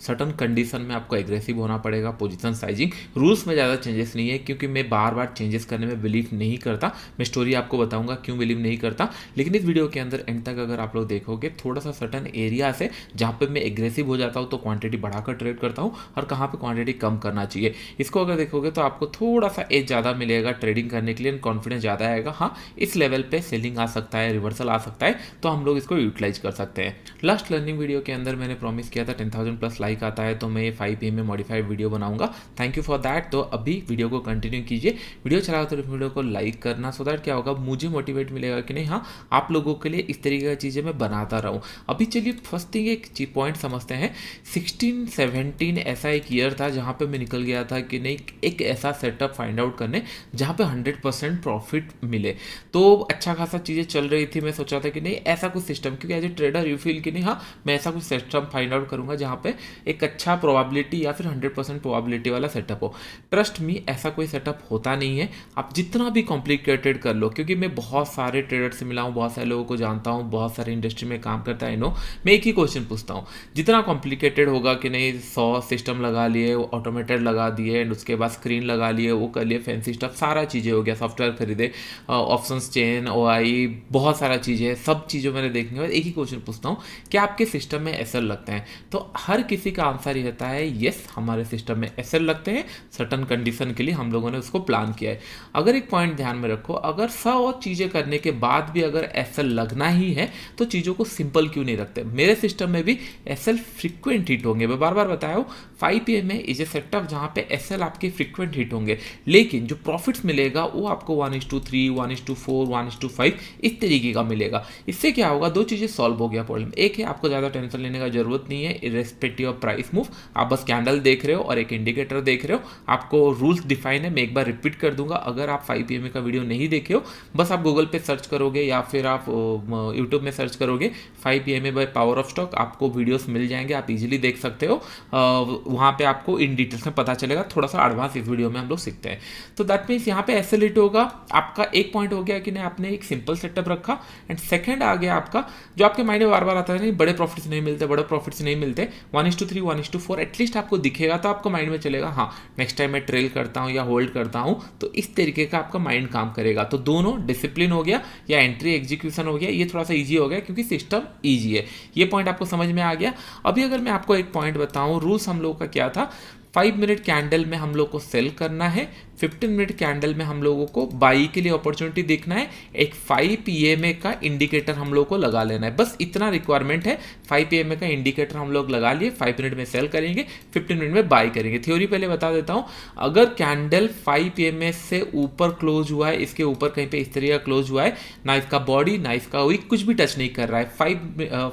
Certain condition में आपको aggressive होना पड़ेगा। पोजीशन साइजिंग रूल्स में ज़्यादा चेंजेस नहीं है, क्योंकि मैं बार बार चेंजेस करने में बिलीव नहीं करता। मैं स्टोरी आपको बताऊंगा क्यों बिलीव नहीं करता, लेकिन इस वीडियो के अंदर एंड तक अगर आप लोग देखोगे थोड़ा सा सर्टन एरिया से जहाँ पे मैं एग्रेसिव हो जाता हूँ तो क्वांटिटी बढ़ाकर ट्रेड करता हूँ, और कहाँ पे क्वांटिटी कम करना चाहिए, इसको अगर देखोगे तो आपको थोड़ा सा एज ज़्यादा मिलेगा ट्रेडिंग करने के लिए, कॉन्फिडेंस ज़्यादा आएगा। हाँ, इस लेवल पे सेलिंग आ सकता है, रिवर्सल आ सकता है, तो हम लोग इसको यूटिलाइज कर सकते हैं। लास्ट लर्निंग वीडियो के अंदर मैंने प्रॉमिस किया था 10,000 प्लस लाइक आता है तो मैं 5 PM में मॉडिफाइड वीडियो बनाऊंगा। Thank you for that. तो अभी वीडियो को कंटिन्यू कीजिए, वीडियो चलाओ तो वीडियो को लाइक करना, सो दैट क्या होगा, मुझे मोटिवेट मिलेगा कि नहीं हाँ आप लोगों के लिए इस तरीके की चीज़ें मैं बनाता रहूँ। अभी चलिए फर्स्ट थिंग एक पॉइंट समझते हैं। 16-17 ऐसा एक ईयर था जहाँ पे मैं निकल गया था कि नहीं एक ऐसा सेटअप फाइंड आउट करने जहाँ पे 100% प्रॉफिट मिले। तो अच्छा खासा चीज़ें चल रही थी, मैं सोचा था कि नहीं ऐसा कुछ सिस्टम, क्योंकि as a trader you feel कि नहीं हाँ मैं ऐसा कुछ सिस्टम फाइंड आउट करूँगा जहाँ पे एक अच्छा प्रोबेबिलिटी या फिर 100% प्रोबेबिलिटी वाला सेटअप हो। ट्रस्ट मी ऐसा कोई सेटअप होता नहीं है, आप जितना भी कॉम्प्लिकेटेड कर लो, क्योंकि मैं बहुत सारे ट्रेडर से मिला हूँ, बहुत सारे लोगों को जानता हूँ, बहुत सारे इंडस्ट्री में काम करता है नो। मैं एक ही क्वेश्चन पूछता हूँ, जितना कॉम्प्लिकेटेड होगा कि नहीं 100 सिस्टम लगा लिए, ऑटोमेटेड लगा दिए, एंड उसके बाद स्क्रीन लगा लिए, वो कर लिए, फैंसी स्टफ सारा चीज़ें हो गया, सॉफ्टवेयर खरीदे, ऑप्शंस चेन OI बहुत सारा चीज़ें, सब चीज़ों मैंने देखने के बाद एक ही क्वेश्चन पूछता हूँ, क्या आपके सिस्टम में SL लगते हैं? तो हर किसी का आंसर ये रहता है यस, हमारे सिस्टम में SL लगते हैं, सर्टन कंडीशन के लिए हम लोगों ने उसको प्लान किया है। अगर एक पॉइंट ध्यान में रखो, अगर 100 चीज़ें करने के बाद भी अगर SL लगना ही है तो चीज़ों को सिंपल क्यों नहीं रखते? मेरे सिस्टम में भी SL फ्रिक्वेंट हिट होंगे, मैं बार बार बताया हूँ 5 PM में इज ए सेटअप जहाँ पे SL आपके फ्रिक्वेंट हिट होंगे, लेकिन जो प्रॉफिट्स मिलेगा वो आपको 1:3, 1:4, 1:5 इस तरीके का मिलेगा। इससे क्या होगा, दो चीज़ें सॉल्व हो गया प्रॉब्लम। एक है आपको ज़्यादा टेंशन लेने का जरूरत नहीं है इर्रेस्पेक्टिव ऑफ प्राइस मूव, आप बस कैंडल देख रहे हो और एक इंडिकेटर देख रहे हो, आपको रूल्स डिफाइन है। मैं एक बार रिपीट कर दूंगा, अगर आप 5 PM का वीडियो नहीं देखे हो, बस आप गूगल पे सर्च करोगे या फिर आप यूट्यूब में सर्च करोगे 5 PM by power of stock, आपको वीडियोस मिल जाएंगे, आप इजीली देख सकते हो। वहाँ पे आपको इन डिटेल्स में पता चलेगा, थोड़ा सा एडवांस इस वीडियो में हम लोग सीखते हैं। तो दैट मीन्स यहाँ पे SL हिट होगा। आपका एक पॉइंट हो गया कि नहीं आपने एक सिंपल सेटअप रखा, एंड सेकंड आ गया आपका जो आपके माइंड में बार बार आता है नहीं बड़े प्रॉफिट्स नहीं मिलते, बड़े प्रॉफिट्स नहीं मिलते, 1:3, 1:4 एटलीस्ट आपको दिखेगा तो आपको माइंड में चलेगा हाँ नेक्स्ट टाइम मैं ट्रेल करता हूँ या होल्ड करता हूँ, तो इस तरीके का आपका माइंड काम करेगा। तो दोनों डिसिप्लिन हो गया या एंट्री एग्जीक्यूशन हो गया, ये थोड़ा सा ईजी हो गया क्योंकि सिस्टम ईजी है। ये पॉइंट आपको समझ में आ गया। अभी अगर मैं आपको एक पॉइंट बताऊं, रूल्स हम लोग का क्या था, 5 मिनट कैंडल में हम लोग को सेल करना है, 15 मिनट कैंडल में हम लोगों को बाई के लिए अपॉर्चुनिटी देखना है, एक 5 PM का इंडिकेटर हम लोग को लगा लेना है, बस इतना रिक्वायरमेंट है। 5 PM का इंडिकेटर हम लोग लगा लिए, 5 मिनट में सेल करेंगे, 15 मिनट में बाई करेंगे। थ्योरी पहले बता देता हूं, अगर कैंडल 5 PM से ऊपर क्लोज हुआ है, इसके ऊपर कहीं पे इस तरह का क्लोज हुआ है, ना इसका बॉडी ना इसका विक कुछ भी टच नहीं कर रहा है,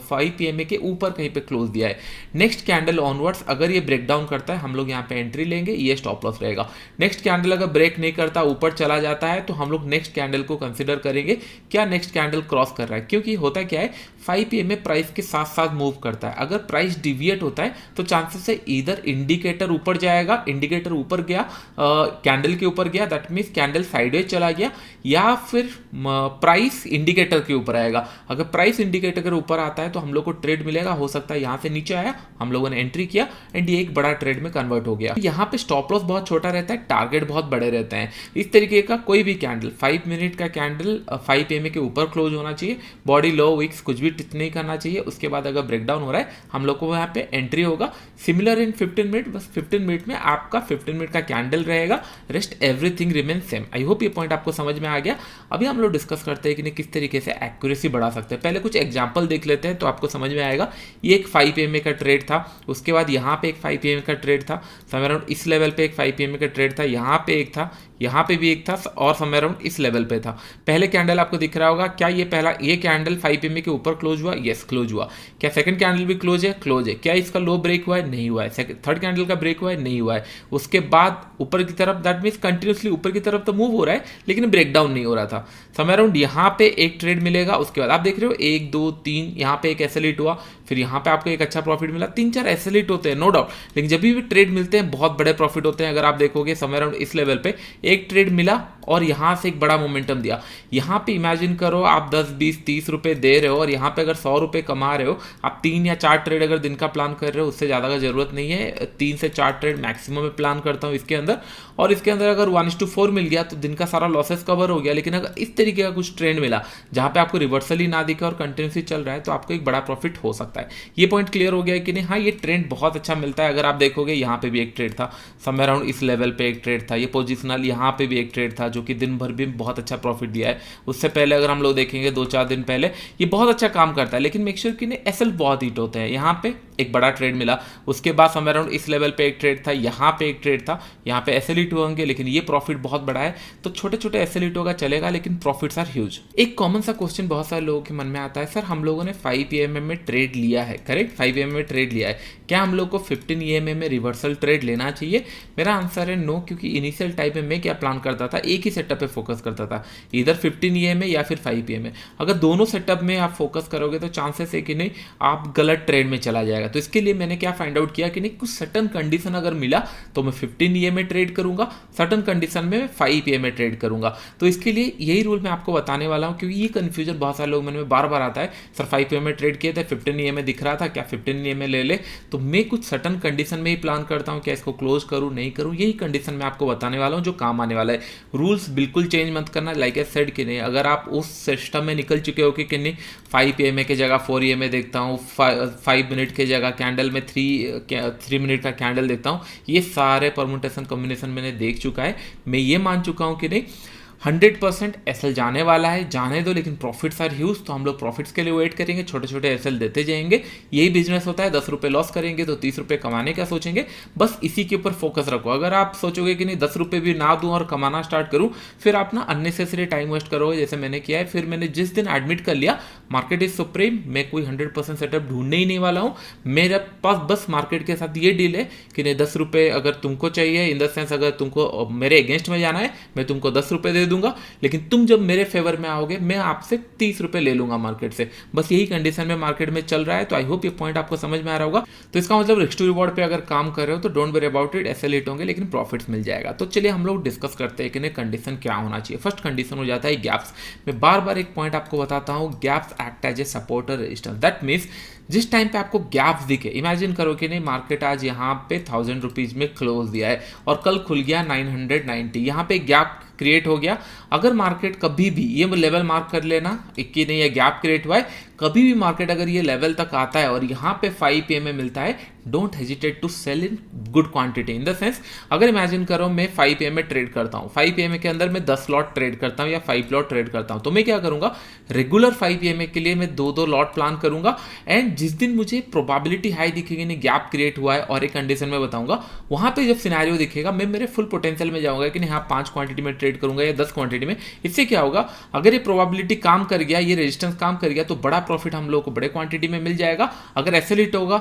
5 PM के ऊपर कहीं पे क्लोज दिया है, नेक्स्ट कैंडल ऑनवर्ड्स अगर ये ब्रेकडाउन करता है हम लोग यहाँ पे एंट्री लेंगे, ये स्टॉप लॉस रहेगा। नेक्स्ट कैंडल अगर ब्रेक नहीं करता ऊपर चला जाता है तो हम लोग नेक्स्ट कैंडल को कंसीडर करेंगे, क्या नेक्स्ट कैंडल क्रॉस कर रहा है, क्योंकि होता क्या है 5 PM में प्राइस के साथ साथ मूव करता है। अगर प्राइस डिविएट होता है तो चांसेस है इधर इंडिकेटर ऊपर जाएगा, इंडिकेटर ऊपर गया, कैंडल के ऊपर गया, दैट मीन्स कैंडल साइडवेज चला गया, या फिर प्राइस इंडिकेटर के ऊपर आएगा। अगर प्राइस इंडिकेटर के ऊपर आता है तो हम लोग को ट्रेड मिलेगा, हो सकता है यहाँ से नीचे आया, हम लोगों ने एंट्री किया एंड ये एक बड़ा ट्रेड में कन्वर्ट हो गया। यहाँ पे स्टॉप लॉस बहुत छोटा रहता है, टारगेट बहुत बड़े रहते हैं। इस तरीके का कोई भी कैंडल 5 मिनट का कैंडल 5 PM के ऊपर क्लोज होना चाहिए, बॉडी लो विक्स कुछ भी टिच नहीं करना चाहिए। उसके बाद अगर ब्रेकडाउन हो रहा है हम लोग को यहाँ पे एंट्री होगा। सिमिलर इन 15 मिनट, बस 15 मिनट में आपका 15 मिनट का कैंडल रहेगा, rest everything remain same. I hope ये पॉइंट आपको समझ में आ गया। अभी हम लोग डिस्कस करते हैं कि किस तरीके से एक्यूरेसी बढ़ा सकते हैं। पहले कुछ एग्जांपल देख लेते हैं तो आपको समझ में आएगा। ये एक 5 PM का ट्रेड था, उसके बाद यहाँ पे एक 5 PM का ट्रेड था, समय अराउंड इस लेवल पे एक 5 PM का ट्रेड था, यहाँ पे एक था, यहाँ पे भी एक था, और समय अराउंड इस लेवल पे था। पहले कैंडल आपको दिख रहा होगा, क्या ये पहला ये कैंडल 5 PM के ऊपर क्लोज हुआ? यस क्लोज हुआ। क्या सेकंड कैंडल भी क्लोज है? क्लोज है। क्या इसका लो ब्रेक हुआ है? नहीं हुआ है। थर्ड कैंडल का ब्रेक हुआ है? नहीं हुआ है। उसके बाद ऊपर की तरफ, दैट मीन्स कंटिन्यूसली ऊपर की तरफ तो मूव हो रहा है लेकिन ब्रेकडाउन नहीं हो रहा था। समय अराउंड यहाँ पे एक ट्रेड मिलेगा, उसके बाद आप देख रहे हो 1 2 3 यहाँ पे एक SL हिट हुआ, फिर यहाँ पे आपको एक अच्छा प्रॉफिट मिला, 3-4 ऐसे हिट होते हैं नो डाउट, लेकिन जब भी ट्रेड मिलते हैं बहुत बड़े प्रॉफिट होते हैं। अगर आप देखोगे समय अराउंड इस लेवल पे एक ट्रेड मिला और यहाँ से एक बड़ा मोमेंटम दिया, यहाँ पे इमेजिन करो आप 10, 20, 30 रुपए दे रहे हो और यहाँ पे अगर 100 रुपए कमा रहे हो, आप 3 या 4 ट्रेड अगर दिन का प्लान कर रहे हो, उससे ज़्यादा का जरूरत नहीं है, 3 से 4 ट्रेड मैक्सिमम में प्लान करता हूँ इसके अंदर। और इसके अंदर अगर 1:4 मिल गया तो दिन का सारा लॉसेस कवर हो गया। लेकिन अगर इस तरीके का कुछ ट्रेंड मिला जहाँ पे आपको रिवर्सल ही ना दिखे और कंटिन्यूसली चल रहा है, तो आपको एक बड़ा प्रॉफिट हो सकता है। ये पॉइंट क्लियर हो गया है कि नहीं? हाँ, ये ट्रेंड बहुत अच्छा मिलता है। अगर आप देखोगे यहाँ पे भी एक ट्रेड था, समय अराउंड इस लेवल पे एक ट्रेड था, ये पोजिशनल यहाँ पे भी एक ट्रेड था जो कि दिन भर भी बहुत अच्छा प्रॉफिट दिया है। उससे पहले अगर हम लोग देखेंगे 2-4 दिन पहले, ये बहुत अच्छा काम करता है। लेकिन मेक श्योर कि नहीं, एसएल बहुत हिट होते हैं। यहाँ पे एक बड़ा ट्रेड मिला, उसके बाद समय अराउंड इस लेवल पे एक ट्रेड था, यहाँ पे एक ट्रेड था, यहाँ पे एसएल हिट होंगे, लेकिन ये प्रॉफिट बहुत बड़ा है। तो छोटे छोटे एसएल हिट होगा चलेगा, लेकिन प्रॉफिट्स आर ह्यूज। एक कॉमन सा क्वेश्चन बहुत सारे लोगों के मन में आता है, सर हम लोगों ने 5 EMA में ट्रेड लिया है, करेक्ट, 5 EMA में ट्रेड लिया है, क्या हम लोग को 15 EMA में रिवर्सल ट्रेड लेना चाहिए? मेरा आंसर है नो, क्योंकि इनिशियल टाइम में मैं क्या प्लान करता था, एक ही सेटअप पे फोकस करता था, इधर 15 EMA या फिर 5 EMA। अगर दोनों सेटअप में आप फोकस करोगे तो चांसेस है कि नहीं आप गलत ट्रेड में चला जाएगा। तो इसके लिए मैंने क्या फाइंड आउट किया कि नहीं, कुछ सर्टन कंडीशन अगर मिला तो मैं 15 EMA ट्रेड करूंगा, सर्टन कंडीशन में 5 EMA ट्रेड करूंगा। तो इसके लिए यही रूल मैं आपको बताने वाला हूं, क्योंकि ये कंफ्यूजन बहुत सारे लोग मन में बार बार आता है, सर 5 EMA ट्रेड किए थे, 15 EMA दिख रहा था, क्या 15 EMA ले ले? तो मैं कुछ सर्टन कंडीशन में ही प्लान करता हूं, क्या इसको क्लोज करूं नहीं करूं, यही कंडीशन मैं आपको बताने वाला हूं जो काम आने वाला है। रूल्स बिल्कुल चेंज मत करना, लाइक आई सेड कि नहीं, अगर आप उस सिस्टम में निकल चुके हो कि नहीं 5 EMA की जगह 4 EMA देखता हूँ, 5 मिनट की जगह कैंडल में 3 मिनट का कैंडल देखता हूँ, ये सारे परमुटेशन कॉम्बिनेशन मैंने देख चुका है। मैं ये मान चुका हूँ कि नहीं 100% एसएल जाने वाला है, जाने दो, लेकिन प्रॉफिट्स आर ह्यूज, तो हम लोग प्रॉफिट्स के लिए वेट करेंगे, छोटे छोटे एसएल देते जाएंगे। यही बिजनेस होता है, 10 रुपये लॉस करेंगे तो 30 रुपये कमाने का सोचेंगे, बस इसी के ऊपर फोकस रखो। अगर आप सोचोगे कि नहीं 10 रुपये भी ना दूं और कमाना स्टार्ट करूं, फिर आप ना अननेसेसरी टाइम वेस्ट करोगे, जैसे मैंने किया है। फिर मैंने जिस दिन एडमिट कर लिया मार्केट इज सुप्रीम, मैं कोई 100% सेटअप ढूंढने ही नहीं वाला हूँ। मेरे पास बस मार्केट के साथ ये डील है कि नहीं 10 रुपये अगर तुमको चाहिए, इन द सेंस अगर तुमको मेरे अगेंस्ट में जाना है, मैं तुमको 10 रुपये दे दूंगा, लेकिन तुम जब मेरे फेवर में आओगे मैं आपसे 30 रुपए ले लूंगा मार्केट से। बस यही कंडीशन में मार्केट में चल रहा है। तो आई होप ये पॉइंट आपको समझ में आ रहा होगा। तो इसका मतलब रिस्क टू रिवॉर्ड पे अगर काम कर रहे हो तो don't worry about it, SL hit होंगे लेकिन प्रॉफिट्स मिल जाएगा। तो चलिए हम लोग डिस्कस करते हैं कि कंडीशन क्या होना चाहिए। फर्स्ट कंडीशन हो जाता है गैप्स। मैं बार बार एक पॉइंट आपको बताता हूँ, gaps act as a supporter resistance. That means जिस टाइम पे आपको गैप्स दिखे, इमेजिन करो कि नहीं मार्केट आज यहाँ पे 1000 रुपीज में क्लोज दिया है और कल खुल गया 990, यहाँ पे गैप क्रिएट हो गया। अगर मार्केट कभी भी ये लेवल मार्क कर लेना कि नहीं ये गैप क्रिएट हुआ है, कभी भी मार्केट अगर ये लेवल तक आता है और यहाँ पे 5 PM में मिलता है, don't hesitate to sell in good quantity. In the sense अगर इमेजिन करो मैं 5 PM में ट्रेड करता हूँ, 5 PM के अंदर मैं 10 लॉट ट्रेड करता हूँ या 5 लॉट ट्रेड करता हूँ, तो मैं क्या करूँगा रेगुलर 5 PM के लिए मैं 2-2 लॉट प्लान करूँगा। एंड जिस दिन मुझे प्रोबेबिलिटी हाई दिखेगी नहीं गैप क्रिएट हुआ है, और एक कंडीशन में बताऊंगा, वहाँ पे जब सिनेरियो दिखेगा मैं मेरे फुल पोटेंशियल में जाऊँगा कि नहीं हाँ 5 क्वांटिटी में ट्रेड करूँगा या 10 क्वांटिटी में। इससे क्या होगा, अगर ये प्रोबेबिलिटी काम कर गया, ये रेजिस्टेंस काम कर गया, तो बड़ा प्रॉफिट हम लोग को बड़े क्वांटिटी में मिल जाएगा। अगर एसएल हिट होगा,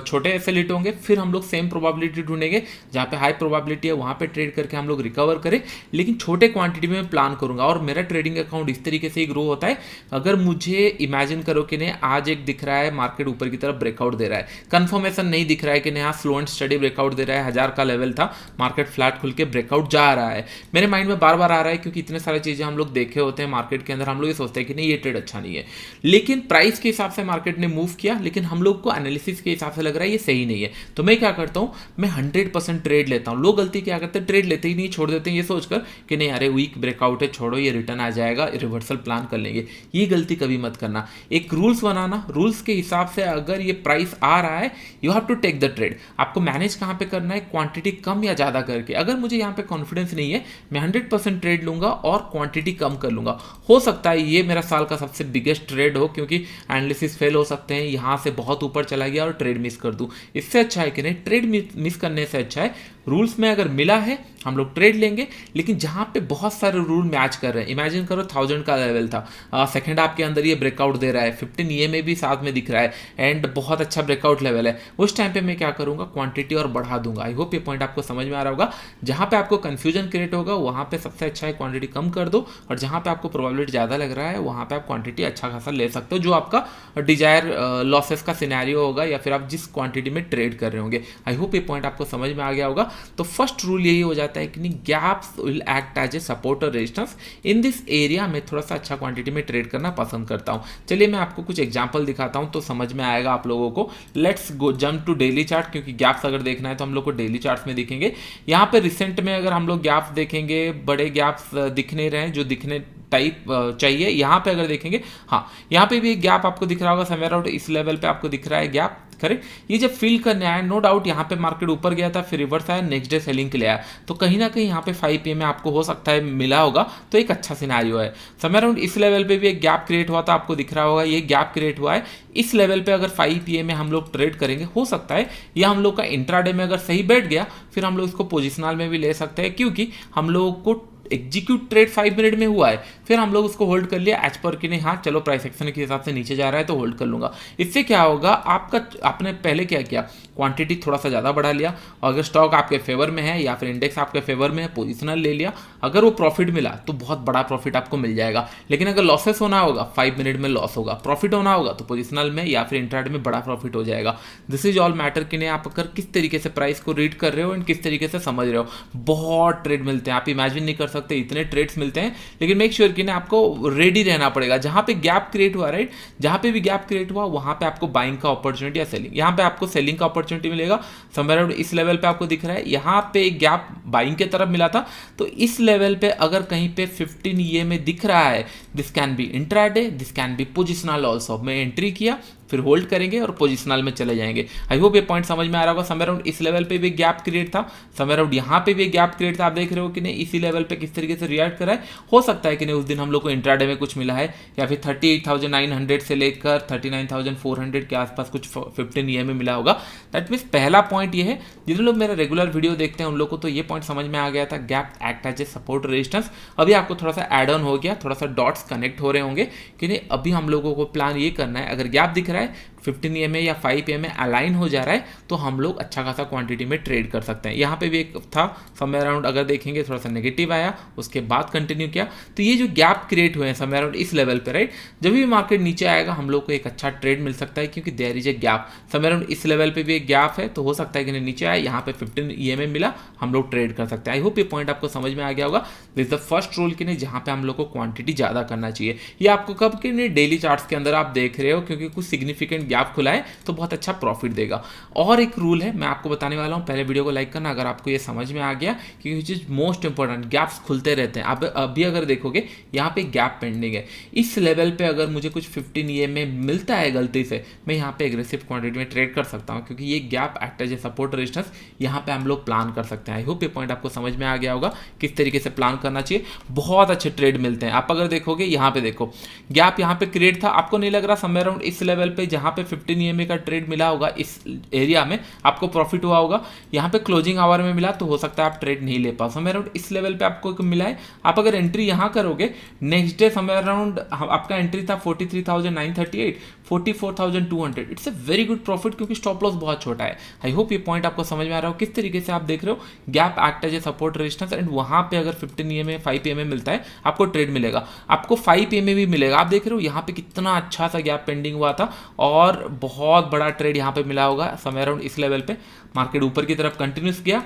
छोटे एसएल हिट होंगे, फिर हम लोग सेम प्रोबेबिलिटी ढूंढेंगे जहाँ पे हाई प्रोबेबिलिटी है, वहाँ पे ट्रेड करके हम लोग रिकवर करें, लेकिन छोटे क्वांटिटी में प्लान करूंगा। और मेरा ट्रेडिंग अकाउंट इस तरीके से ही ग्रो होता है। अगर मुझे इमेजिन करो कि नहीं आज एक दिख रहा है मार्केट ऊपर की तरफ ब्रेकआउट दे रहा है, कंफर्मेशन नहीं दिख रहा है कि नहीं हाँ स्लो एंड स्टडी ब्रेकआउट दे रहा है, 1000 का लेवल था, मार्केट फ्लैट खुल के ब्रेकआउट जा रहा है, मेरे माइंड में बार बार आ रहा है, क्योंकि इतने सारी चीजें हम लोग देखे होते हैं मार्केट के अंदर, हम लोग ये सोचते हैं कि नहीं ये ट्रेड अच्छा नहीं है, लेकिन प्राइस के हिसाब से मार्केट ने मूव किया, लेकिन हम लोग को एनालिसिस के हिसाब से लग रहा है ये सही नहीं है। तो मैं क्या करता हूँ, मैं 100% ट्रेड लेता हूँ। लोग गलती क्या करते हैं, ट्रेड लेते ही नहीं, छोड़ देते हैं ये सोचकर कि नहीं अरे वीक ब्रेकआउट है, छोड़ो ये रिटर्न आ जाएगा, रिवर्सल प्लान कर लेंगे। ये गलती कभी मत करना। एक रूल्स बनाना, रूल्स के हिसाब से अगर ये प्राइस आ रहा है you have to take the trade. आपको मैनेज कहाँ पे करना है, क्वांटिटी कम या ज़्यादा करके। अगर मुझे यहाँ पे कॉन्फिडेंस नहीं है, मैं 100% ट्रेड लूंगा और क्वांटिटी कम कर लूंगा। हो सकता है ये मेरा साल का सबसे बिगेस्ट ट्रेड हो, क्योंकि एनालिसिस फेल हो सकते हैं, यहाँ से बहुत ऊपर चला गया और ट्रेड मिस कर दूं। इससे अच्छा है कि नहीं, ट्रेड मिस करने से अच्छा है रूल्स में अगर मिला है हम लोग ट्रेड लेंगे, लेकिन जहां पे बहुत सारे रूल मैच कर रहे हैं। इमेजिन करो 1000 का लेवल था, सेकंड हाफ के अंदर ये ब्रेकआउट दे रहा है, 15 EMA भी साथ में दिख रहा है एंड बहुत अच्छा ब्रेकआउट लेवल है, उस टाइम पे मैं क्या करूंगा, क्वांटिटी और बढ़ा दूंगा। आई होप ये पॉइंट आपको समझ में आ रहा होगा। जहां पे आपको कंफ्यूजन क्रिएट होगा वहां पे सबसे अच्छा है क्वांटिटी कम कर दो और जहाँ पे आपको प्रोबेबिलिटी ज़्यादा लग रहा है वहाँ पे आप क्वांटिटी अच्छा खासा ले सकते हो, जो आपका डिजायर लॉसेस का सिनेरियो होगा या फिर आप जिस क्वांटिटी में ट्रेड कर रहे होंगे। आई होप ये पॉइंट आपको समझ में आ गया होगा। तो फर्स्ट रूल यही हो जाता है कि नहीं, gaps will act as a support और रेजिस्टेंस। इन दिस एरिया में थोड़ा सा अच्छा क्वांटिटी में ट्रेड करना पसंद करता हूँ। चलिए मैं आपको कुछ एग्जांपल दिखाता हूँ तो समझ में आएगा आप लोगों को। Let's go jump to daily chart, क्योंकि गैप्स अगर देखना है तो हम लोग को डेली चार्ट्स में दिखेंगे। यहाँ पे रिसेंट में अगर हम लोग गैप्स देखेंगे, बड़े गैप्स दिख नहीं रहे हैं जो दिखने टाइप चाहिए। यहाँ पे अगर देखेंगे, हाँ यहाँ पे भी एक गैप आपको दिख रहा होगा, समवेयर आउट इस लेवल पे आपको दिख रहा है गैप, करेक्ट। ये जब फिल करने आया, नो डाउट यहाँ पे मार्केट ऊपर गया था, फिर रिवर्स आया, नेक्स्ट डे सेलिंग के लिए आया, तो कहीं ना कहीं यहाँ पे 5 PM में आपको हो सकता है मिला होगा, तो एक अच्छा सिनेरियो है। समवेयर अराउंड इस लेवल पे भी एक गैप क्रिएट हुआ था, आपको दिख रहा होगा ये गैप क्रिएट हुआ है। इस लेवल पे अगर 5 PM में हम लोग ट्रेड करेंगे, हो सकता है या हम लोग का इंट्राडे में अगर सही बैठ गया, फिर हम लोग इसको पोजिशनल में भी ले सकते हैं, क्योंकि हम लोग को एग्जीक्यूट ट्रेड 5 मिनट में हुआ है, फिर हम लोग उसको होल्ड कर लिया एज पर कि नहीं, हाँ चलो प्राइस एक्शन के हिसाब से नीचे जा रहा है तो होल्ड कर लूंगा। इससे क्या होगा, आपने पहले क्या किया, क्वांटिटी थोड़ा सा ज़्यादा बढ़ा लिया, और अगर स्टॉक आपके फेवर में है या फिर इंडेक्स आपके फेवर में है, पोजिशनल ले लिया, अगर वो प्रॉफिट मिला तो बहुत बड़ा प्रॉफिट आपको मिल जाएगा। लेकिन अगर लॉसेस होना होगा, 5 मिनट में लॉस होगा, प्रॉफिट होना होगा तो पोजिशनल में या फिर इंट्राडे में बड़ा प्रॉफिट हो जाएगा। दिस इज ऑल मैटर कि नहीं आप अगर किस तरीके से प्राइस को रीड कर रहे हो एंड किस तरीके से समझ रहे हो। बहुत ट्रेड मिलते हैं, आप इमेजिन नहीं कर सकते इतने ट्रेड्स मिलते हैं, लेकिन मेक श्योर कि ना आपको रेडी रहना पड़ेगा। जहां पे गैप क्रिएट हुआ, राइट, जहां पे भी गैप क्रिएट हुआ वहां पे आपको बाइंग का अपॉर्चुनिटी या सेलिंग, यहां पे आपको सेलिंग का अपॉर्चुनिटी मिलेगा। समवेयर अराउंड इस लेवल पे आपको दिख रहा है, यहां पे एक गैप बाइंग के तरफ मिला था, तो इस लेवल पे अगर कहीं पे 15 EM में दिख रहा है, this can be intraday, this can be positional also. मैं एंट्री किया, फिर होल्ड करेंगे और पोजिशनल में चले जाएंगे। आई होप ये पॉइंट समझ में आ रहा होगा। समवेयर अराउंड इस लेवल पे भी गैप क्रिएट था, समवेयर अराउंड यहाँ पे भी गैप क्रिएट था, आप देख रहे हो कि नहीं इसी लेवल पे किस तरीके से रिएक्ट करा है। हो सकता है कि नहीं उस दिन हम लोग को इंट्राडे में कुछ मिला है, या फिर 38,900 से लेकर 39,400 के आसपास कुछ 15 EM में मिला होगा। दैट मीन्स पहला पॉइंट ये है, जिन लोग मेरा रेगुलर वीडियो देखते हैं उन लोग को तो ये पॉइंट समझ में आ गया था, gap act as a support resistance. अभी आपको थोड़ा सा एड ऑन हो गया, थोड़ा सा डॉट्स कनेक्ट हो रहे होंगे कि नहीं। अभी हम लोगों को प्लान ये करना है, अगर गैप दिख रहा है 15 EM में या 5 PM में अलाइन हो जा रहा है, तो हम लोग अच्छा खासा क्वांटिटी में ट्रेड कर सकते हैं। यहाँ पे भी एक था समवेयर अराउंड, अगर देखेंगे थोड़ा सा नेगेटिव आया, उसके बाद कंटिन्यू किया, तो ये जो गैप क्रिएट हुए हैं समवेयर अराउंड इस लेवल पे, राइट, जब भी मार्केट नीचे आएगा हम लोग को एक अच्छा ट्रेड मिल सकता है, क्योंकि there is a gap. Somewhere around इस लेवल पे भी एक गैप है, तो हो सकता है कि नीचे आए, यहाँ पे 15 EM में मिला, हम लोग ट्रेड कर सकते हैं। आई होप ये पॉइंट आपको समझ में आ गया होगा। This is the first rule कि नहीं, जहाँ पे हम लोग को क्वांटिटी ज़्यादा करना चाहिए। ये आपको कब कि नहीं, डेली चार्ट्स के अंदर आप देख रहे हो, क्योंकि कुछ सिग्निफिकेंट गैप खुला है तो बहुत अच्छा प्रॉफिट देगा। और एक रूल है मैं आपको बताने वाला हूं, पहले वीडियो को लाइक करना अगर आपको ये समझ में आ गया, क्योंकि चीज मोस्ट इंपॉर्टेंट, गैप्स खुलते रहते हैं। अब अभी अगर देखोगे यहाँ पे गैप पेंडिंग है, इस लेवल पे अगर मुझे कुछ 15 EM में मिलता है गलती से, मैं यहाँ पे एग्रेसिव क्वांटिटी में ट्रेड कर सकता हूँ, क्योंकि ये gap act as a support resistance यहाँ पे हम लोग प्लान कर सकते हैं। आई होप ये पॉइंट आपको समझ में आ गया होगा किस तरीके से प्लान करना चाहिए। बहुत अच्छे ट्रेड मिलते हैं। आप अगर देखोगे यहाँ पे देखो गैप यहाँ पे क्रिएट था, आपको नहीं लग रहा समवेयर अराउंड इस लेवल पे जहाँ पे 15 EM का ट्रेड मिला होगा, इस एरिया में आपको प्रॉफिट हुआ होगा, यहाँ पे क्लोजिंग आवर में मिला, तो हो सकता है आप ट्रेड नहीं ले पाओ। समवेयर अराउंड इस लेवल पे आपको मिला है, आप अगर एंट्री यहाँ करोगे, नेक्स्ट डे समवेयर अराउंड आपका एंट्री था 43,938, 44,200, it's a very good profit, क्योंकि स्टॉप लॉस बहुत छोटा है। आई होप ये पॉइंट आपको समझ में आ रहा हो किस तरीके से आप देख रहे हो, gap act as a support resistance, and वहां पे अगर 15 EM में 5 PM में मिलता है आपको ट्रेड मिलेगा, आपको 5 PM में भी मिलेगा। आप देख रहे हो यहाँ पे कितना अच्छा सा गैप पेंडिंग हुआ था, और बहुत बड़ा ट्रेड यहाँ पे मिला होगा समवेयर अराउंड इस लेवल पे। मार्केट ऊपर की तरफ कंटिन्यूस किया,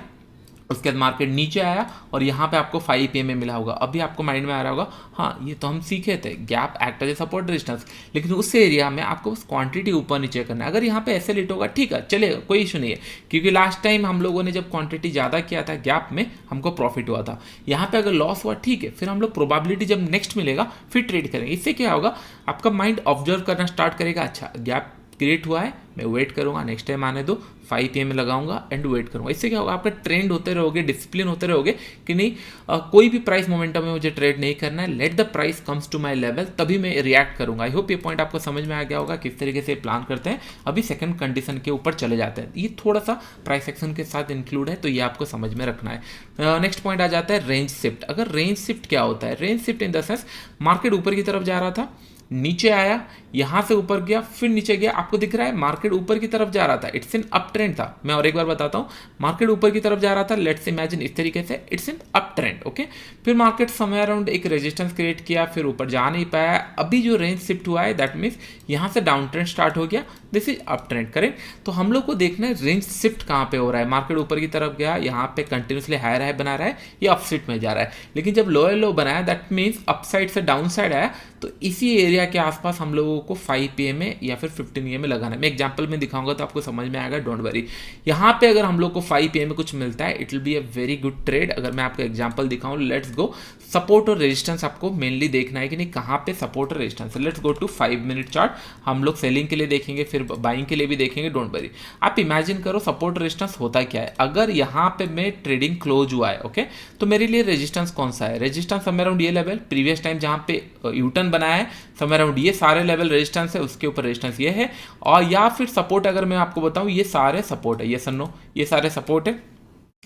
उसके बाद मार्केट नीचे आया, और यहाँ पे आपको 5 PM में मिला होगा। अभी आपको माइंड में आ रहा होगा, हाँ ये तो हम सीखे थे, gap act as a support resistance, लेकिन उस एरिया में आपको बस क्वांटिटी ऊपर नीचे करना है। अगर यहाँ पे ऐसे लेट होगा ठीक है, चलेगा, कोई इशू नहीं है, क्योंकि लास्ट टाइम हम लोगों ने जब क्वांटिटी ज़्यादा किया था गैप में, हमको प्रॉफिट हुआ था। यहाँ पे अगर लॉस हुआ ठीक है, फिर हम लोग प्रोबेबिलिटी जब नेक्स्ट मिलेगा फिर ट्रेड करेंगे। इससे क्या होगा, आपका माइंड ऑब्जर्व करना स्टार्ट करेगा, अच्छा गैप क्रिएट हुआ है, मैं वेट करूंगा, नेक्स्ट टाइम आने दो, 5 PM में लगाऊंगा एंड वेट करूंगा। इससे क्या होगा, आपका ट्रेंड होते रहोगे, डिसिप्लिन होते रहोगे कि नहीं कोई भी प्राइस मोमेंटम में मुझे ट्रेड नहीं करना है, let the price comes to my level, तभी मैं रिएक्ट करूंगा। आई होप ये पॉइंट आपको समझ में आ गया होगा किस तरीके से प्लान करते हैं। अभी सेकंड कंडीशन के ऊपर चले जाते हैं, ये थोड़ा सा प्राइस एक्शन के साथ इंक्लूड है, तो ये आपको समझ में रखना है। नेक्स्ट पॉइंट आ जाता है रेंज शिफ्ट। अगर रेंज शिफ्ट क्या होता है, range shift in the sense market ऊपर की तरफ जा रहा था, नीचे आया, यहाँ से ऊपर गया, फिर नीचे गया, आपको दिख रहा है मार्केट ऊपर की तरफ जा रहा था, इट्स इन अप ट्रेंड था। मैं और एक बार बताता हूँ, मार्केट ऊपर की तरफ जा रहा था, लेट्स इमेजिन इस तरीके से, it's in up trend, okay. फिर मार्केट समय अराउंड एक रेजिस्टेंस क्रिएट किया, फिर ऊपर जा नहीं पाया, अभी जो रेंज शिफ्ट हुआ है दैट मीन्स यहाँ से डाउन ट्रेंड स्टार्ट हो गया, this is up trend, correct. तो हम लोग को देखना है रेंज शिफ्ट कहाँ पे हो रहा है, मार्केट ऊपर की तरफ गया, यहाँ पे कंटिन्यूसली हायर हाई बना रहा है, ये अपसाइड में जा रहा है, लेकिन जब लोअर लो बनाया दैट मीन्स अपसाइड से डाउन साइड आया, तो इसी एरिया के आसपास हम लोगों को 5 PM में या फिर 15 AM में लगाना है। मैं एग्जांपल में दिखाऊंगा तो आपको समझ में आएगा, डोंट वरी। यहाँ पे अगर हम लोग को 5 PM में कुछ मिलता है, it will be a very good trade. अगर मैं आपको एग्जांपल दिखाऊं, लेट्स गो, सपोर्ट और रेजिस्टेंस आपको मेनली देखना है कि नहीं कहाँ पे सपोर्ट और resistance. Let's go to 5 minute chart, हम लोग सेलिंग के लिए देखेंगे, फिर बाइंग के लिए भी देखेंगे, डोंट वरी। आप इमेजिन करो सपोर्ट रेजिस्टेंस होता क्या है। अगर यहाँ पे मैं ट्रेडिंग क्लोज हुआ है, ओके, तो मेरे लिए रेजिस्टेंस कौन सा है, रेजिस्टेंस समय अराउंड ये लेवल, प्रीवियस टाइम जहाँ पे यूटर्न बनाया है समय अराउंड ये सारे लेवल रेजिस्टेंस है, उसके ऊपर रेजिस्टेंस ये है, और या फिर सपोर्ट अगर मैं आपको बताऊं ये सारे सपोर्ट है, ये सन्नो ये सारे सपोर्ट है।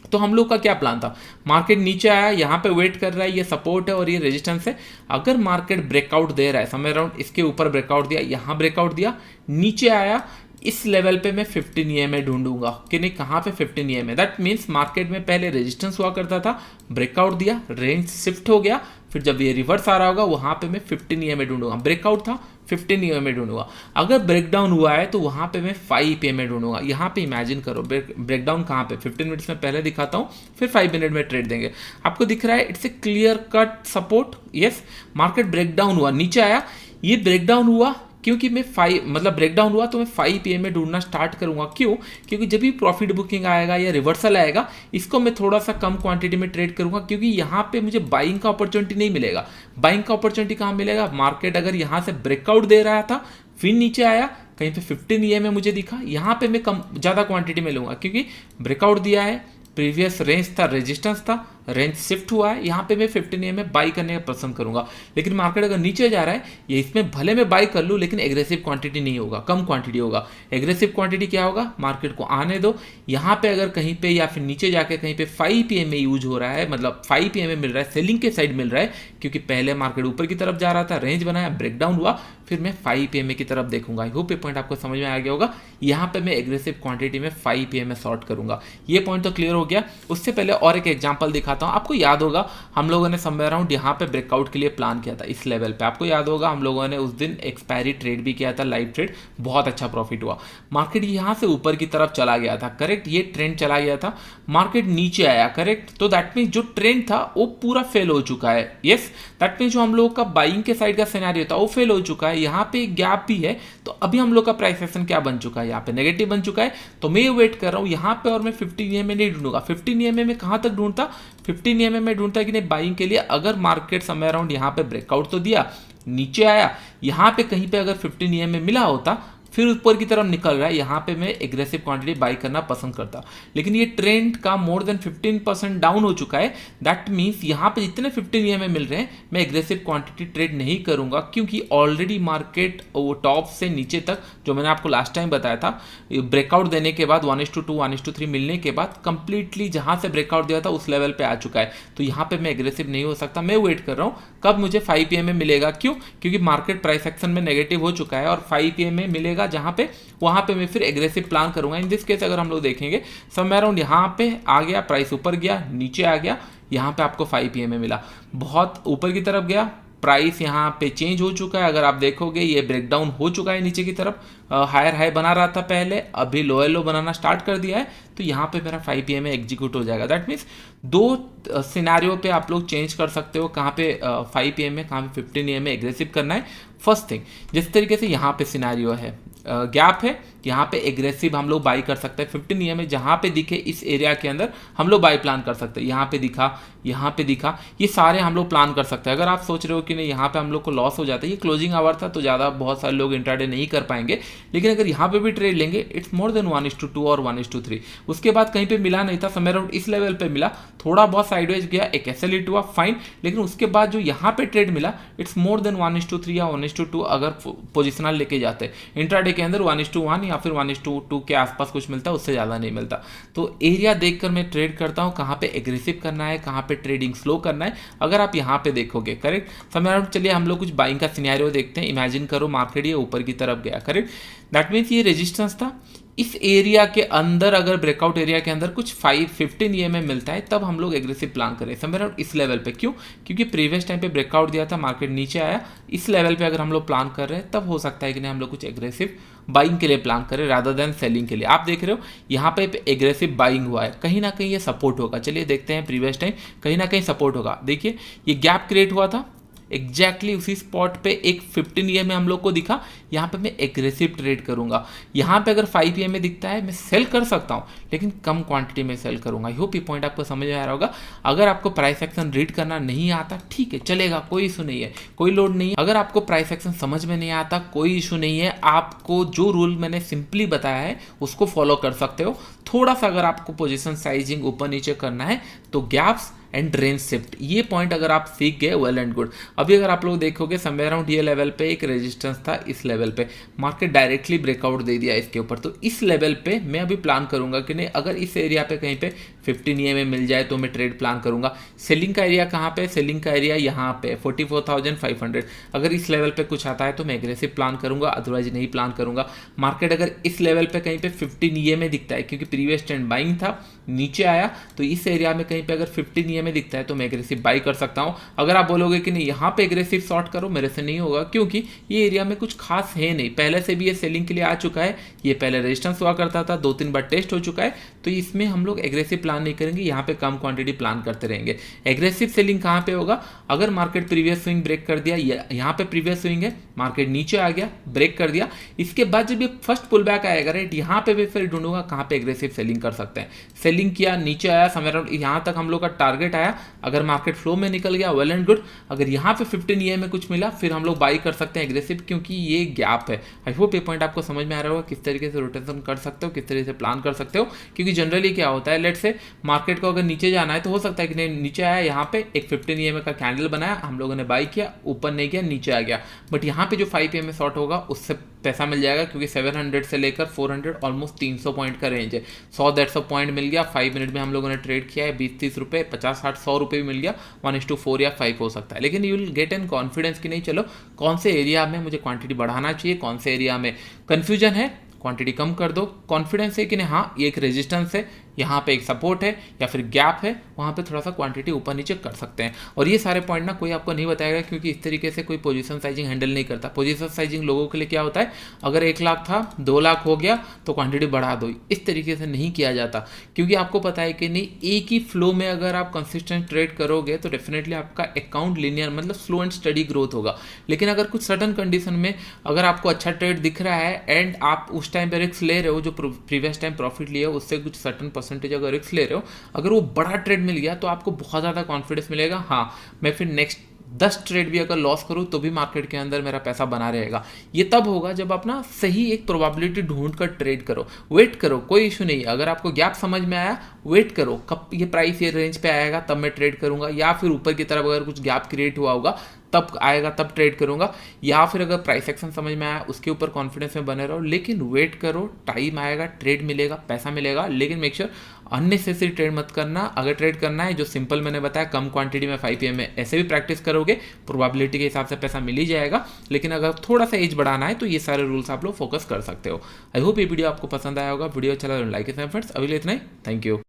तो हम लोग का क्या प्लान था, मार्केट नीचे आया, यहाँ पे वेट कर रहा है, ये सपोर्ट है और ये रेजिस्टेंस है। अगर मार्केट ब्रेकआउट दे रहा है समय अराउंड इसके ऊपर ब्रेकआउट दिया, यहाँ ब्रेकआउट दिया, नीचे आया, इस लेवल पे मैं 15 EMA ढूंढूंगा कि नहीं कहाँ पे 15 EMA। दैट मीन्स मार्केट में पहले रेजिस्टेंस हुआ करता था, ब्रेकआउट दिया, रेंज शिफ्ट हो गया, फिर जब ये रिवर्स आ रहा होगा वहां पे मैं 15 EMA ढूंढूंगा, ब्रेकआउट था 15 EMA ढूंढूंगा। अगर ब्रेकडाउन हुआ है तो वहां पे मैं 5 EMA ढूंढूंगा। यहाँ पे इमेजिन करो ब्रेकडाउन कहाँ पे, 15 मिनट्स में पहले दिखाता हूँ, फिर 5 मिनट में ट्रेड देंगे। आपको दिख रहा है it's a clear cut support, yes. Market breakdown हुआ, नीचे आया, ये ब्रेकडाउन हुआ क्योंकि मैं 5 मतलब ब्रेकडाउन हुआ तो मैं 5 PM में ढूंढना स्टार्ट करूंगा। क्यों? क्योंकि जब भी प्रॉफिट बुकिंग आएगा या रिवर्सल आएगा, इसको मैं थोड़ा सा कम क्वांटिटी में ट्रेड करूंगा, क्योंकि यहाँ पे मुझे बाइंग का अपॉर्चुनिटी नहीं मिलेगा। बाइंग का अपॉर्चुनिटी कहाँ मिलेगा, मार्केट अगर यहाँ से ब्रेकआउट दे रहा था, फिर नीचे आया, कहीं पे 15 EMA मुझे दिखा, यहाँ पे मैं कम ज़्यादा क्वांटिटी में लूंगा, क्योंकि ब्रेकआउट दिया है, प्रीवियस रेंज था, रेजिस्टेंस था, रेंज शिफ्ट हुआ है, यहाँ पे मैं 15 EMA बाई करने का पसंद करूंगा। लेकिन मार्केट अगर नीचे जा रहा है, ये इसमें भले मैं बाई कर लूँ, लेकिन एग्रेसिव क्वांटिटी नहीं होगा, कम क्वांटिटी होगा। एग्रेसिव क्वांटिटी क्या होगा, मार्केट को आने दो, यहाँ पे अगर कहीं पे या फिर नीचे जाके कहीं पे 5 PMA यूज हो रहा है, मतलब 5 PMA मिल रहा है, सेलिंग के साइड मिल रहा है, क्योंकि पहले मार्केट ऊपर की तरफ जा रहा था, रेंज बनाया, ब्रेकडाउन हुआ, फिर मैं 5 PMA की तरफ देखूंगा। आई होप ये पॉइंट आपको समझ में आ गया होगा। यहाँ पे मैं एग्रेसिव क्वांटिटी में 5 PMA शॉर्ट करूंगा। ये पॉइंट तो क्लियर हो गया। उससे पहले और एक एग्जांपल दिखाता हूँ। आपको याद होगा हम लोगों ने समवेयर अराउंड यहाँ पे ब्रेकआउट के लिए प्लान किया था, इस लेवल पे। आपको याद होगा हम लोगों ने उस दिन एक्सपायरी ट्रेड भी किया था, लाइव ट्रेड, बहुत अच्छा प्रॉफिट हुआ। मार्केट यहाँ से ऊपर की तरफ चला गया था, करेक्ट, ये ट्रेंड चला गया था, मार्केट नीचे आया, करेक्ट। तो दैट मीन्स जो ट्रेंड था वो पूरा फेल हो चुका है, यस। दैट मीन्स जो हम लोग का बाइंग के साइड का सिनेरियो था वो फेल हो चुका है। यहाँ पे गैप भी है, तो अभी हम लोग का प्राइस एक्शन क्या बन चुका है, यहाँ पे नेगेटिव बन चुका है। तो मैं वेट कर रहा हूँ यहाँ पे, और मैं 15 EMA नहीं ढूंढूंगा। 15 EMA में कहाँ तक ढूंढता, 15 EMA में ढूंढता कि नहीं बाइंग के लिए। अगर मार्केट समय अराउंड यहाँ पे ब्रेकआउट तो दिया, नीचे आया, यहाँ पे कहीं पे अगर 15 EMA मिला होता, फिर ऊपर की तरफ निकल रहा है, यहाँ पे मैं एग्रेसिव क्वांटिटी बाई करना पसंद करता। लेकिन ये ट्रेंड का मोर देन 15% डाउन हो चुका है। दैट मीन्स यहाँ पे जितने 15 EMA मिल रहे हैं, मैं एग्रेसिव क्वांटिटी ट्रेड नहीं करूंगा, क्योंकि ऑलरेडी मार्केट वो टॉप से नीचे तक, जो मैंने आपको लास्ट टाइम बताया था, ब्रेकआउट देने के बाद 1:2 1:3 मिलने के बाद कंप्लीटली जहाँ से ब्रेकआउट दिया था उस लेवल पे आ चुका है। तो यहाँ पे मैं एग्रेसिव नहीं हो सकता। मैं वेट कर रहा हूँ कब मुझे 5 PMA मिलेगा। क्यों? क्योंकि मार्केट प्राइस एक्शन में नेगेटिव हो चुका है, और 5 PMA मिलेगा जहां पे, वहां पे मैं फिर एग्रेसिव प्लान करूंगा। इन दिस केस अगर हम लोग देखेंगे, समय अराउंड यहां पे आ गया, प्राइस ऊपर गया, नीचे आ गया, यहां पे आपको 5 PMA मिला, बहुत ऊपर की तरफ गया, प्राइस यहाँ पे चेंज हो चुका है। अगर आप देखोगे ये ब्रेकडाउन हो चुका है नीचे की तरफ, हायर हाई बना रहा था पहले, अभी लोअर लो बनाना स्टार्ट कर दिया है, तो यहाँ पे मेरा 5 PMA एग्जीक्यूट हो जाएगा। दैट मीन्स दो सिनेरियो पे आप लोग चेंज कर सकते हो, कहाँ पे 5 PMA, कहाँ पे 15 EMA एग्रेसिव करना है। फर्स्ट थिंग, जिस तरीके से यहाँ पे सिनेरियो है, गैप है, यहाँ पे एग्रेसिव हम लोग बाई कर सकते हैं। 15 EMA जहाँ पे दिखे इस एरिया के अंदर हम लोग बाई प्लान कर सकते हैं। यहाँ पे दिखा, यहाँ पे दिखा, ये सारे हम लोग प्लान कर सकते हैं। अगर आप सोच रहे हो कि नहीं यहाँ पे हम लोग को लॉस हो जाता है, ये क्लोजिंग आवर था तो ज़्यादा बहुत सारे लोग इंट्राडे नहीं कर पाएंगे, लेकिन अगर यहाँ पे भी ट्रेड लेंगे इट्स मोर देन 1:2 और 1:3। उसके बाद कहीं पे मिला नहीं था, समय अराउंड इस लेवल पे मिला, थोड़ा बहुत साइडवेज गया, एक एसएल हुआ फाइन, लेकिन उसके बाद जो यहाँ पे ट्रेड मिला इट्स मोर देन 1:3 या 1:2 अगर पोजिशनल लेके जाते। इंट्राडे के अंदर 1:1 या फिर 1:2 के आसपास कुछ मिलता है, उससे ज़्यादा नहीं मिलता। तो एरिया देखकर मैं ट्रेड करता हूँ, कहाँ पे एग्रेसिव करना है, कहाँ पे ट्रेडिंग स्लो करना है। अगर आप यहाँ पे देखोगे, करेक्ट, समय अराउंड चलिए हम लोग कुछ बाइंग का सिनेरियो देखते हैं। इमेजिन करो मार्केट ये ऊपर की तरफ गया, करेक्ट, दैट मीन्स ये रेजिस्टेंस था, इस एरिया के अंदर अगर ब्रेकआउट एरिया के अंदर कुछ 15 EMA मिलता है तब हम लोग एग्रेसिव प्लान करें समवेयर अराउंड इस लेवल पे। क्यों? क्योंकि प्रीवियस टाइम पे ब्रेकआउट दिया था, मार्केट नीचे आया, इस लेवल पे अगर हम लोग प्लान कर रहे हैं तब हो सकता है कि नहीं हम लोग कुछ एग्रेसिव बाइंग के लिए प्लान करें रादर देन सेलिंग के लिए। आप देख रहे हो यहाँ पे एग्रेसिव बाइंग हुआ है, कहीं ना कहीं ये सपोर्ट होगा। चलिए देखते हैं प्रीवियस टाइम, कहीं ना कहीं सपोर्ट होगा। देखिए ये गैप क्रिएट हुआ था एग्जैक्टली उसी स्पॉट पे, एक 15 EMA हम लोग को दिखा, यहाँ पे मैं एग्रेसिव ट्रेड करूंगा। यहाँ पे अगर 5 EMA दिखता है मैं सेल कर सकता हूँ, लेकिन कम क्वांटिटी में सेल करूंगा। आई होप ये पॉइंट आपको समझ में आ रहा होगा। अगर आपको प्राइस एक्शन रीड करना नहीं आता, ठीक है, चलेगा, कोई इशू नहीं है, कोई लोड नहीं है। अगर आपको प्राइस एक्शन समझ में नहीं आता, कोई इशू नहीं है, आपको जो रूल मैंने सिंपली बताया है उसको फॉलो कर सकते हो। थोड़ा सा अगर आपको पोजिशन साइजिंग ऊपर नीचे करना है तो गैप्स एंड रेंज शिफ्ट, ये पॉइंट अगर आप सीख गए वेल एंड गुड। अभी अगर आप लोग देखोगे समवेयर अराउंड ये लेवल पे एक रेजिस्टेंस था, इस लेवल पे मार्केट डायरेक्टली ब्रेकआउट दे दिया इसके ऊपर, तो इस लेवल पे मैं अभी प्लान करूंगा कि नहीं, अगर इस एरिया पे कहीं पे 15 EMA मिल जाए तो मैं ट्रेड प्लान करूंगा। सेलिंग का एरिया कहाँ पे? सेलिंग का एरिया यहाँ पे 44,500। अगर इस लेवल पे कुछ आता है तो मैं एग्रेसिव प्लान करूंगा, अदरवाइज नहीं प्लान करूंगा। मार्केट अगर इस लेवल पे कहीं पे 15 EMA दिखता है, क्योंकि प्रीवियस ट्रेंड बाइंग था, नीचे आया, तो इस एरिया में कहीं पे अगर 15 EMA दिखता है तो मैं एग्रेसिव बाई कर सकता हूं। अगर आप बोलोगे कि नहीं यहाँ पे एग्रेसिव शॉर्ट करो, मेरे से नहीं होगा, क्योंकि ये एरिया में कुछ खास है नहीं, पहले से भी ये सेलिंग के लिए आ चुका है, ये पहले रेजिस्टेंस हुआ करता था, 2-3 बार टेस्ट हो चुका है, तो इसमें हम लोग एग्रेसिव प्लान नहीं करेंगे, यहाँ पे कम क्वांटिटी प्लान करते रहेंगे। एग्रेसिव सेलिंग कहाँ पे होगा? अगर मार्केट प्रीवियस स्विंग ब्रेक कर दिया, यहाँ पे प्रीवियस स्विंग है, मार्केट नीचे आ गया, ब्रेक कर दिया, इसके बाद जब ये फर्स्ट पुल बैक आएगा, राइट, यहाँ पे भी फिर ढूंढूंगा कहाँ पे एग्रेसिव सेलिंग कर सकते हैं। सेलिंग किया, नीचे आया, समय अराउंड यहाँ तक हम लोग का टारगेट आया, अगर मार्केट फ्लो में निकल गया वेल एंड गुड। अगर यहाँ पे 15 EMA में कुछ मिला फिर हम लोग बाई कर सकते हैं एग्रेसिव, क्योंकि ये गैप है। आई होप ये पॉइंट आपको समझ में आ रहा होगा, किस तरीके से रोटेशन कर सकते हो, किस तरीके से प्लान कर सकते हो। क्योंकि जनरली क्या होता है, लेट से मार्केट को अगर नीचे जाना है तो हो सकता है कि नहीं, नीचे आया, यहाँ पे एक 15 EMA का कैंडल बनाया, हम लोगों ने बाई किया, ऊपर नहीं गया, नीचे आ गया, बट यहाँ पे जो 5 EMA शॉर्ट होगा उससे पैसा मिल जाएगा, क्योंकि 700 से लेकर 400 ऑलमोस्ट 300 पॉइंट का रेंज है। 100-150 पॉइंट मिल गया, 5 मिनट में हम लोगों ने ट्रेड किया है, 20-30 रुपये, 50-60-100 रुपये भी मिल गया, 1:4 या 5 हो सकता है। लेकिन you will get an confidence कि नहीं, चलो कौन से एरिया में मुझे क्वांटिटी बढ़ाना चाहिए, कौन से एरिया में कंफ्यूजन है, क्वांटिटी कम कर दो। कॉन्फिडेंस है कि नहीं, हाँ ये एक रेजिस्टेंस है, यहाँ पे एक सपोर्ट है या फिर गैप है, वहाँ पे थोड़ा सा क्वांटिटी ऊपर नीचे कर सकते हैं। और ये सारे पॉइंट ना कोई आपको नहीं बताएगा, क्योंकि इस तरीके से कोई पोजीशन साइजिंग हैंडल नहीं करता। पोजीशन साइजिंग लोगों के लिए क्या होता है, अगर 1 लाख था 2 लाख हो गया तो क्वांटिटी बढ़ा दो, इस तरीके से नहीं किया जाता। क्योंकि आपको पता है कि नहीं, एक ही फ्लो में अगर आप कंसिस्टेंट ट्रेड करोगे तो डेफिनेटली आपका अकाउंट लिनियर मतलब स्लो एंड स्टडी ग्रोथ होगा। लेकिन अगर कुछ सडन कंडीशन में अगर आपको अच्छा ट्रेड दिख रहा है एंड आप उस टाइम पर रिस्क ले रहे हो, जो प्रीवियस टाइम प्रॉफिट लिए हो उससे कुछ सर्टन परसेंटेज अगर रिस्क ले रहे हो, अगर वो बड़ा ट्रेड मिल गया तो आपको बहुत ज़्यादा कॉन्फिडेंस मिलेगा, हाँ मैं फिर नेक्स्ट 10 ट्रेड भी अगर लॉस करूँ तो भी मार्केट के अंदर मेरा पैसा बना रहेगा। ये तब होगा जब आप ना सही एक प्रोबेबिलिटी ढूंढ कर ट्रेड करो, वेट करो, कोई इशू नहीं। अगर आपको गैप समझ में आया, वेट करो कब ये प्राइस ये रेंज पे आएगा तब मैं ट्रेड करूंगा, या फिर ऊपर की तरफ अगर कुछ गैप क्रिएट हुआ होगा तब आएगा तब ट्रेड करूंगा, या फिर अगर प्राइस एक्शन समझ में आया उसके ऊपर कॉन्फिडेंस में बने रहो। लेकिन वेट करो, टाइम आएगा, ट्रेड मिलेगा, पैसा मिलेगा, लेकिन मेक श्योर अननेसेसरी ट्रेड मत करना। अगर ट्रेड करना है जो सिंपल मैंने बताया कम क्वांटिटी में 5 PM में ऐसे भी प्रैक्टिस करोगे, प्रोबेबिलिटी के हिसाब से पैसा मिल ही जाएगा। लेकिन अगर थोड़ा सा एज बढ़ाना है तो ये सारे रूल्स आप लोग फोकस कर सकते हो। आई होप ये वीडियो आपको पसंद आया होगा। वीडियो अच्छा लगा लाइक करें फ्रेंड्स। अभी इतना ही, थैंक यू।